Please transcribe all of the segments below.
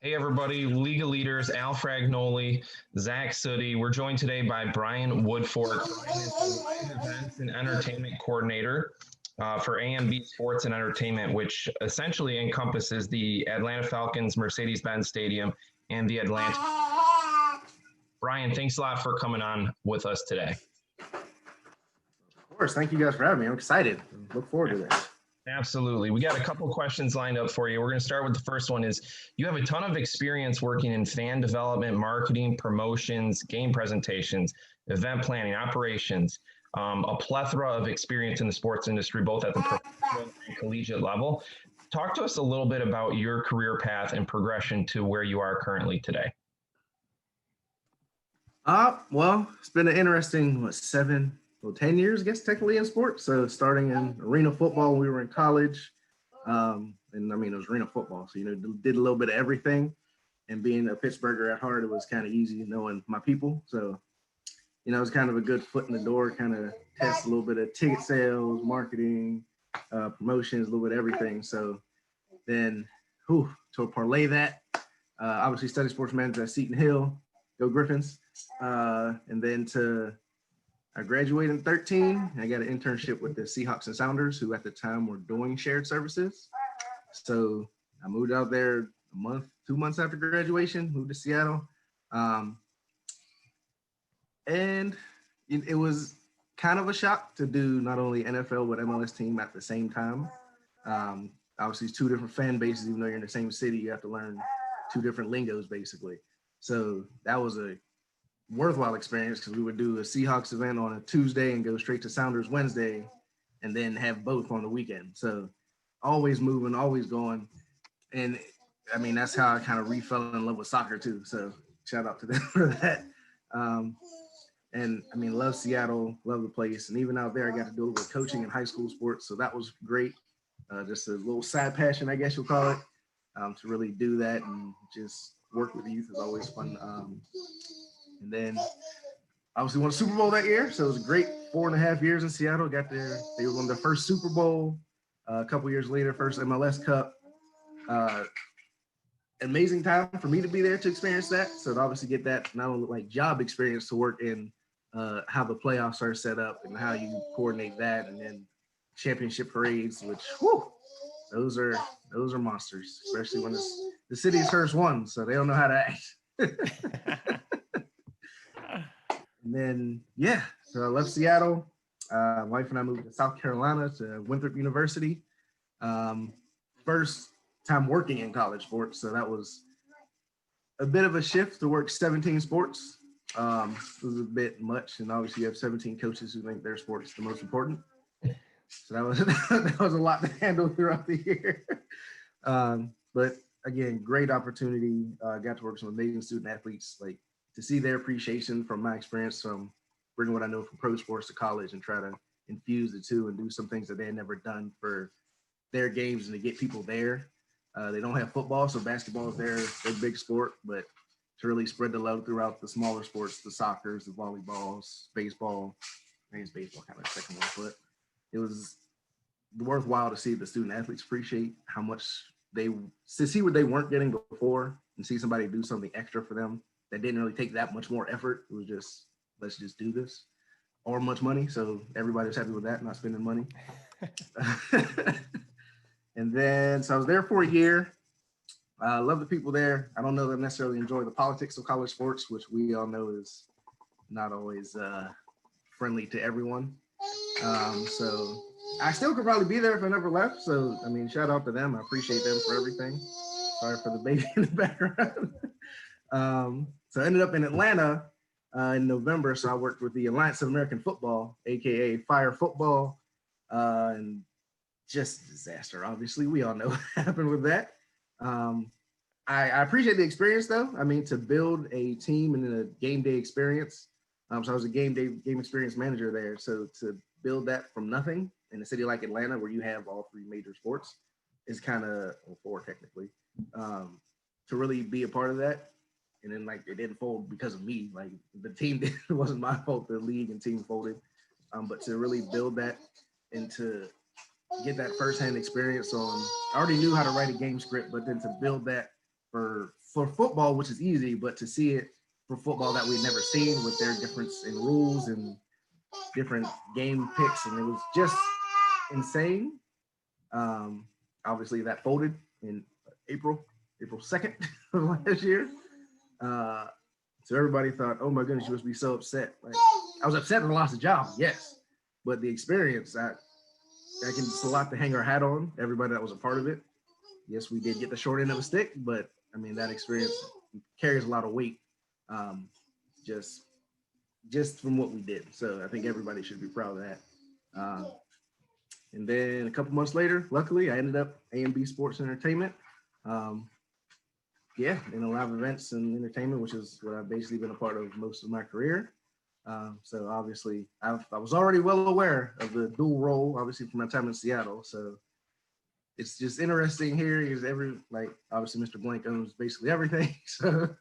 Hey everybody, League of Leaders, Al Fragnoli, Zach Sutty. We're joined today by Bryan Woodfork. Bryan is the Live Events and Entertainment Coordinator for AMB Sports and Entertainment, which essentially encompasses the Atlanta Falcons, Mercedes-Benz Stadium, and the Atlanta. Bryan, thanks a lot for coming on with us today. Of course, thank you guys for having me. I'm excited. Look forward to this. Absolutely. We got a couple of questions lined up for you. We're going to start with the first one is you have a ton of experience working in fan development, marketing, promotions, game presentations, event planning, operations, a plethora of experience in the sports industry, both at the professional and collegiate level. Talk to us a little bit about your career path and progression to where you are currently today. Well, it's been an interesting, 10 years, I guess, technically in sports. So starting in arena football when we were in college. And I mean, it was arena football. So, did a little bit of everything. And being a Pittsburgher at heart, it was kind of easy knowing my people. So, it was kind of a good foot in the door, kind of test a little bit of ticket sales, marketing, promotions, a little bit of everything. So then, to parlay that, obviously studied sports management at Seton Hill, go Griffins. And then I graduated in 13. I got an internship with the Seahawks and Sounders, who at the time were doing shared services. So I moved out there 2 months after graduation, moved to Seattle. And it was kind of a shock to do not only NFL but MLS team at the same time. Obviously, it's two different fan bases. Even though you're in the same city, you have to learn two different lingos, basically. So that was a worthwhile experience because we would do a Seahawks event on a Tuesday and go straight to Sounders Wednesday and then have both on the weekend. So always moving, always going. And I mean, that's how I kind of fell in love with soccer too. So shout out to them for that. And I mean, love Seattle, love the place. And even out there, I got to do a little coaching in high school sports. So that was great. Just a little side passion, I guess you'll call it, to really do that and just work with the youth is always fun. And then obviously won a Super Bowl that year. So it was a great 4.5 years in Seattle. Got there. They won their first Super Bowl. A couple years later, first MLS Cup. Amazing time for me to be there to experience that. So to obviously get that not only like job experience to work in how the playoffs are set up and how you coordinate that, and then championship parades, which those are monsters, especially when it's the city's first one, so they don't know how to act. And then so I left Seattle. Wife and I moved to South Carolina to Winthrop University. First time working in college sports, so that was a bit of a shift to work 17 sports. It was a bit much, and obviously you have 17 coaches who think their sport's the most important. So that was a lot to handle throughout the year. But again, great opportunity. Got to work with some amazing student athletes, like to see their appreciation from my experience from bringing what I know from pro sports to college and try to infuse the two and do some things that they had never done for their games and to get people there. They don't have football, so basketball is their big sport, but to really spread the love throughout the smaller sports, the soccers, the volleyballs, baseball. I think it's baseball kind of the second one, but it was worthwhile to see the student athletes appreciate how much to see what they weren't getting before and see somebody do something extra for them that didn't really take that much more effort. It was just, let's just do this, or much money. So everybody was happy with that, not spending money. And then, so I was there for a year. I love the people there. I don't know that I necessarily enjoy the politics of college sports, which we all know is not always friendly to everyone. So I still could probably be there if I never left. So, I mean, shout out to them. I appreciate them for everything. Sorry for the baby in the background. So I ended up in Atlanta in November. So I worked with the Alliance of American Football, AKA Fire Football, and just disaster. Obviously, we all know what happened with that. I appreciate the experience though. I mean, to build a team and then a game day experience. So I was a game experience manager there. So to build that from nothing in a city like Atlanta, where you have all three major sports, is kind of, well, four technically, to really be a part of that. And then like it didn't fold because of me. Like the team it wasn't my fault. The league and team folded. But to really build that and to get that firsthand experience on, I already knew how to write a game script, but then to build that for football, which is easy, but to see it for football that we'd never seen with their difference in rules and different game picks, and it was just insane. Obviously, that folded in April 2nd of last year. So everybody thought, oh my goodness, you must be so upset. Like, I was upset that I lost a job, yes, but the experience, it's a lot to hang our hat on. Everybody that was a part of it. Yes, we did get the short end of the stick, but I mean, that experience carries a lot of weight, just from what we did. So I think everybody should be proud of that. And then a couple months later, luckily, I ended up AMB Sports and Entertainment. In a lot of events and entertainment, which is what I've basically been a part of most of my career. So obviously, I was already well aware of the dual role, obviously from my time in Seattle. So it's just interesting here because obviously Mr. Blank owns basically everything. So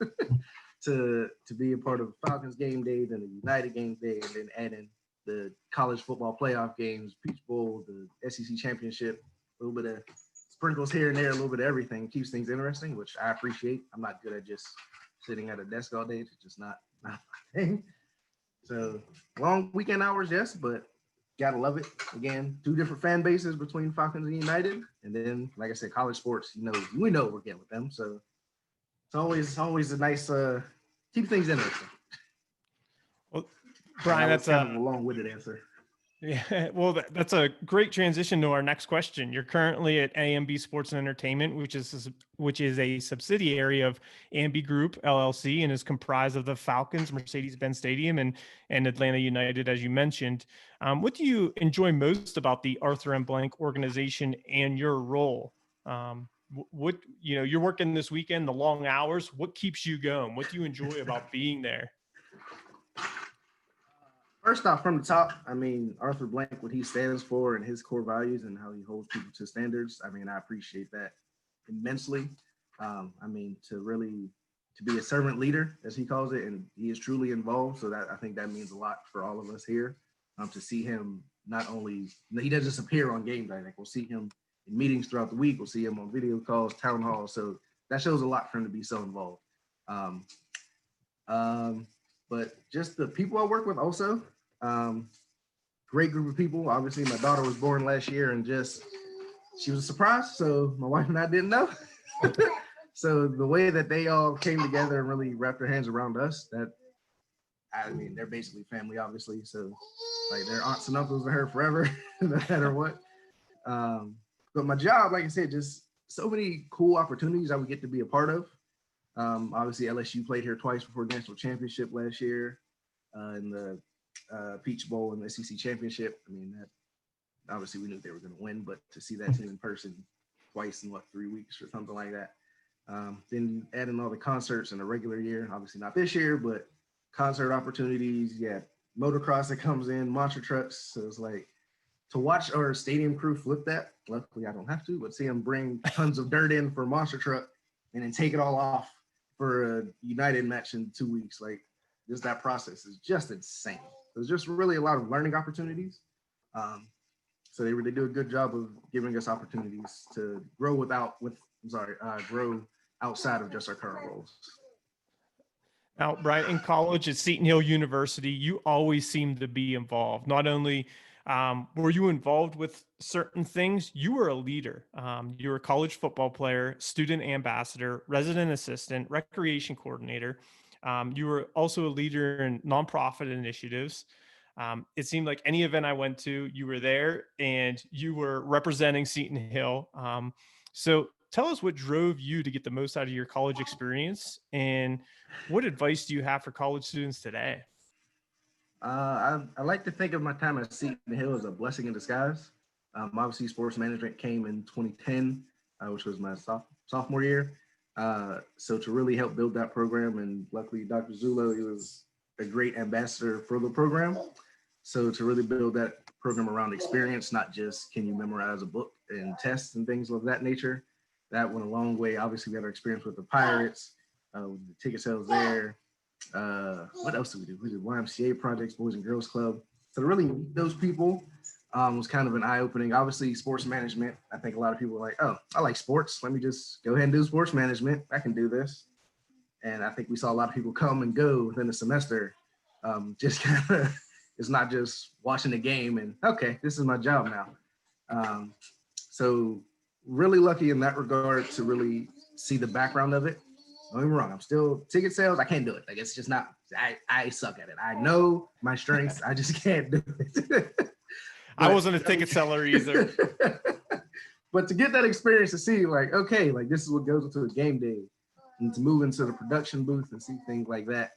to be a part of Falcons game day, then the United game day, and then add in the college football playoff games, Peach Bowl, the SEC championship, a little bit of sprinkles here and there, a little bit of everything keeps things interesting, which I appreciate. I'm not good at just sitting at a desk all day. It's just not my thing. So long weekend hours, yes, but gotta love it. Again, 2 different fan bases between Falcons and United, and then, like I said, college sports. We know what we're getting with them. So it's always a nice keep things interesting. Well, Bryan, that's kind of a long-winded answer. Yeah, well, that's a great transition to our next question. You're currently at AMB Sports and Entertainment, which is a subsidiary of AMB Group LLC and is comprised of the Falcons, Mercedes-Benz Stadium, and Atlanta United, as you mentioned. What do you enjoy most about the Arthur M. Blank organization and your role? You're working this weekend, the long hours. What keeps you going? What do you enjoy about being there? First off, from the top, I mean, Arthur Blank, what he stands for and his core values and how he holds people to standards. I mean, I appreciate that immensely. To be a servant leader, as he calls it, and he is truly involved. So I think that means a lot for all of us here. To see him he doesn't just appear on game day. Like, we'll see him in meetings throughout the week. We'll see him on video calls, town halls. So that shows a lot for him to be so involved. But just the people I work with also, great group of people. Obviously, my daughter was born last year and she was a surprise. So my wife and I didn't know. So the way that they all came together and really wrapped their hands around us, they're basically family, obviously. So like, they're aunts and uncles to her forever, no matter what. But my job, like I said, just so many cool opportunities I would get to be a part of. Obviously, LSU played here twice before the national championship last year, in the Peach Bowl and the SEC championship. I mean, that obviously we knew they were going to win, but to see that team in person twice in 3 weeks or something like that. Then add in all the concerts in the regular year, obviously not this year, but concert opportunities. Yeah, motocross that comes in, monster trucks. So it's like to watch our stadium crew flip that. Luckily, I don't have to, but see them bring tons of dirt in for a monster truck and then take it all off for a United match in 2 weeks. Like, just that process is just insane. There's just really a lot of learning opportunities. So they really do a good job of giving us opportunities to grow grow outside of just our current roles. Now, Bryan, in college at Seton Hill University, you always seem to be involved. Not only were you involved with certain things, you were a leader. You were a college football player, student ambassador, resident assistant, recreation coordinator. You were also a leader in nonprofit initiatives. It seemed like any event I went to, you were there and you were representing Seton Hill. So tell us what drove you to get the most out of your college experience, and what advice do you have for college students today? I like to think of my time at Seton Hill as a blessing in disguise. Obviously, sports management came in 2010, which was my sophomore year. So to really help build that program, and luckily Dr. Zullo, he was a great ambassador for the program. So to really build that program around experience, not just can you memorize a book and tests and things of that nature. That went a long way. Obviously, we had our experience with the Pirates, with the ticket sales there. What else did we do? We did YMCA projects, Boys and Girls Club. So to really meet those people, was kind of an eye-opening. Obviously, sports management. I think a lot of people are like, oh, I like sports. Let me just go ahead and do sports management. I can do this. And I think we saw a lot of people come and go within the semester. Just kind of, it's not just watching the game and, okay, this is my job now. So really lucky in that regard to really see the background of it. Don't get me wrong, I'm still ticket sales. I can't do it. Like, it's just not, I suck at it. I know my strengths. I just can't do it. I wasn't a ticket seller either. But to get that experience to see like, okay, like this is what goes into a game day, and to move into the production booth and see things like that.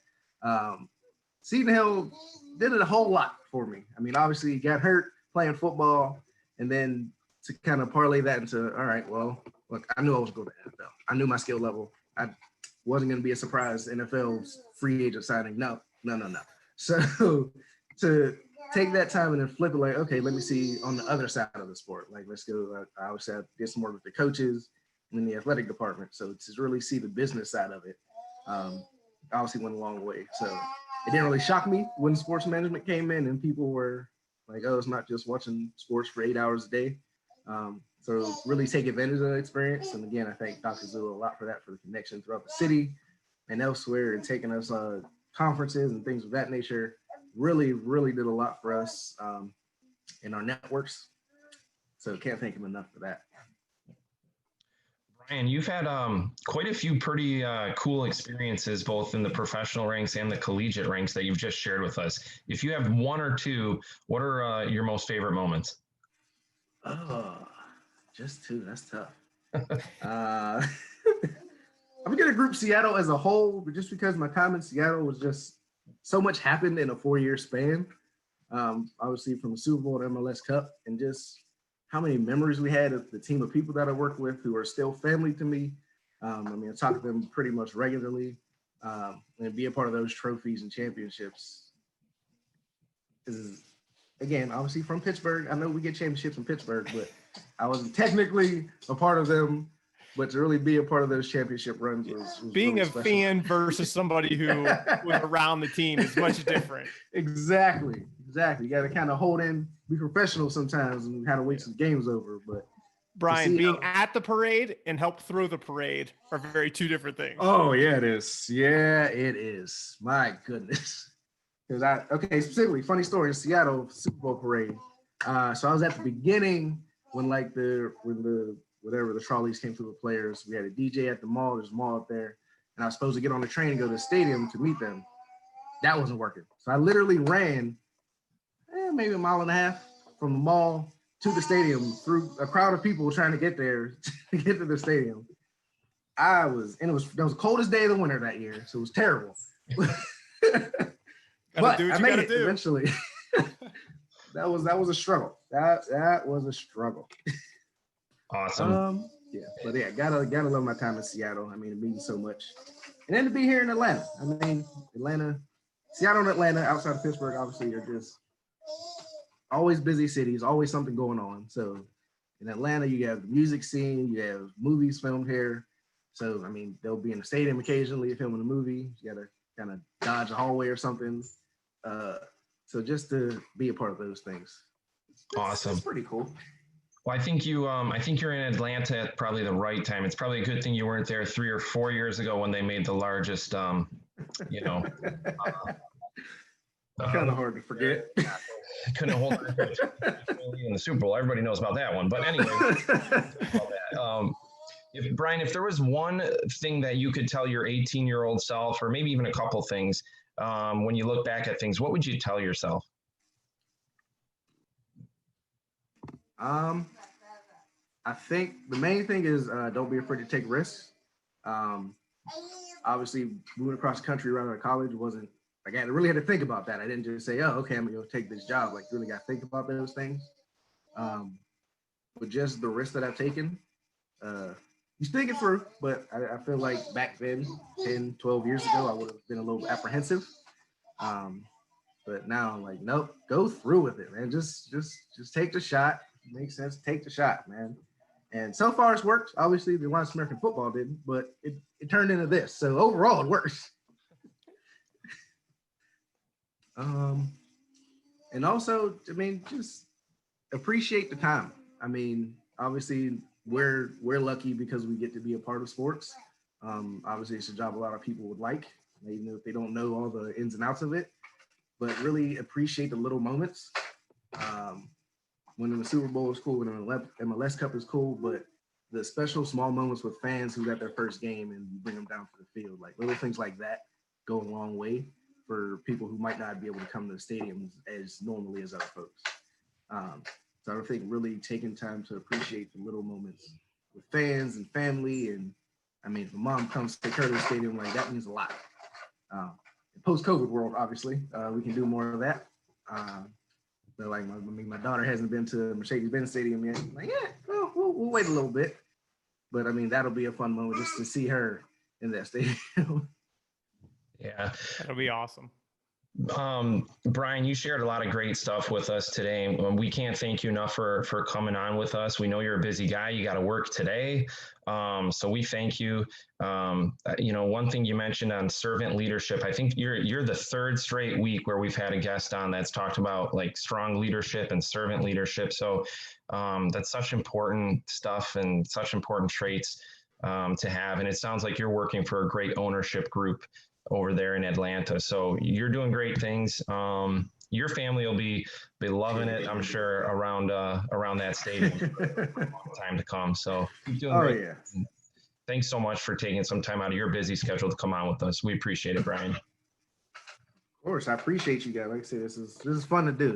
Seton Hill did it a whole lot for me. I mean, obviously got hurt playing football, and then to kind of parlay that into, all right, well, look, I knew I was going to NFL. I knew my skill level. I wasn't going to be a surprise NFL's free agent signing. No. So to take that time and then flip it like, okay, let me see on the other side of the sport. Like, let's go. I obviously did some work with the coaches and in the athletic department. So to really see the business side of it, obviously went a long way. So it didn't really shock me when sports management came in and people were like, oh, it's not just watching sports for 8 hours a day. So really take advantage of the experience. And again, I thank Dr. Zulu a lot for that, for the connection throughout the city and elsewhere, and taking us conferences and things of that nature. Really, really did a lot for us in our networks. So can't thank him enough for that. Bryan, you've had quite a few pretty cool experiences, both in the professional ranks and the collegiate ranks that you've just shared with us. If you have one or two, what are your most favorite moments? Oh, just two. That's tough. I'm gonna group Seattle as a whole, but just because my time in Seattle was just so much happened in a 4-year span. Obviously from the Super Bowl to MLS Cup, and just how many memories we had of the team of people that I work with who are still family to me. I mean, I talk to them pretty much regularly, and be a part of those trophies and championships is, again, obviously from Pittsburgh. I know we get championships in Pittsburgh, but I wasn't technically a part of them. But to really be a part of those championship runs was being really a special. fan versus somebody who was around the team is much different. Exactly. You got to kind of hold in, be professional sometimes, and kind of wait till the game's over. But Brian, being at the parade and help throw the parade are very two different things. Oh yeah, it is. Yeah, it is. My goodness. Because specifically, funny story in Seattle Super Bowl parade. So I was at the beginning when whatever the trolleys came through the players. We had a DJ at the mall. There's a mall up there, and I was supposed to get on the train and go to the stadium to meet them. That wasn't working. So I literally ran maybe 1.5 miles from the mall to the stadium through a crowd of people trying to get there to get to the stadium. That was the coldest day of the winter that year, so it was terrible. But I made it eventually. That was a struggle. That was a struggle. Awesome. But gotta love my time in Seattle. I mean, it means so much. And then to be here in Atlanta. I mean, Seattle and Atlanta, outside of Pittsburgh, obviously, are just always busy cities, always something going on. So in Atlanta, you have the music scene, you have movies filmed here. So, I mean, they'll be in the stadium occasionally filming a movie. You gotta kind of dodge a hallway or something. So just to be a part of those things. Awesome. It's pretty cool. Well, I think you're in Atlanta at probably the right time. It's probably a good thing you weren't there 3 or 4 years ago when they made the largest, kind of hard to forget. Couldn't hold it in the Super Bowl. Everybody knows about that one. But anyway, Bryan, if there was one thing that you could tell your 18-year-old self, or maybe even a couple things, when you look back at things, what would you tell yourself? I think the main thing is don't be afraid to take risks. Obviously, moving across the country right out of college wasn't like I really had to think about that. I didn't just say, "Oh, okay, I'm gonna go take this job." Like, really got to think about those things. But just the risk that I've taken, you think it through. But I feel like back then, 10, 12 years ago, I would have been a little apprehensive. But now I'm like, nope, go through with it, man. Just take the shot. It makes sense. Take the shot, man. And so far it's worked. Obviously, the Alliance American Football didn't, but it turned into this. So overall, it works. And also, I mean, just appreciate the time. I mean, obviously we're lucky because we get to be a part of sports. Obviously it's a job a lot of people would like, even if they don't know all the ins and outs of it, but really appreciate the little moments. Winning the Super Bowl is cool, winning the MLS Cup is cool, but the special small moments with fans who got their first game and you bring them down to the field, like little things like that go a long way for people who might not be able to come to the stadiums as normally as other folks. So I think really taking time to appreciate the little moments with fans and family. And I mean, if a mom comes to take her to the stadium, like that means a lot. Post-COVID world, obviously, we can do more of that. But like, my daughter hasn't been to Mercedes-Benz Stadium yet. I'm like, yeah, well, we'll wait a little bit. But I mean, that'll be a fun moment just to see her in that stadium. Yeah. That'll be awesome. Bryan, you shared a lot of great stuff with us today. We can't thank you enough for coming on with us. We know you're a busy guy. You got to work today. So we thank you. One thing you mentioned on servant leadership, I think you're the third straight week where we've had a guest on that's talked about like strong leadership and servant leadership. So that's such important stuff and such important traits to have. And it sounds like you're working for a great ownership group over there in Atlanta. So you're doing great things. Your family will be loving it, I'm sure, around that stadium for a long time to come. So keep doing great. Yeah. Thanks so much for taking some time out of your busy schedule to come on with us. We appreciate it, Bryan. Of course, I appreciate you guys. Like I said, this is fun to do.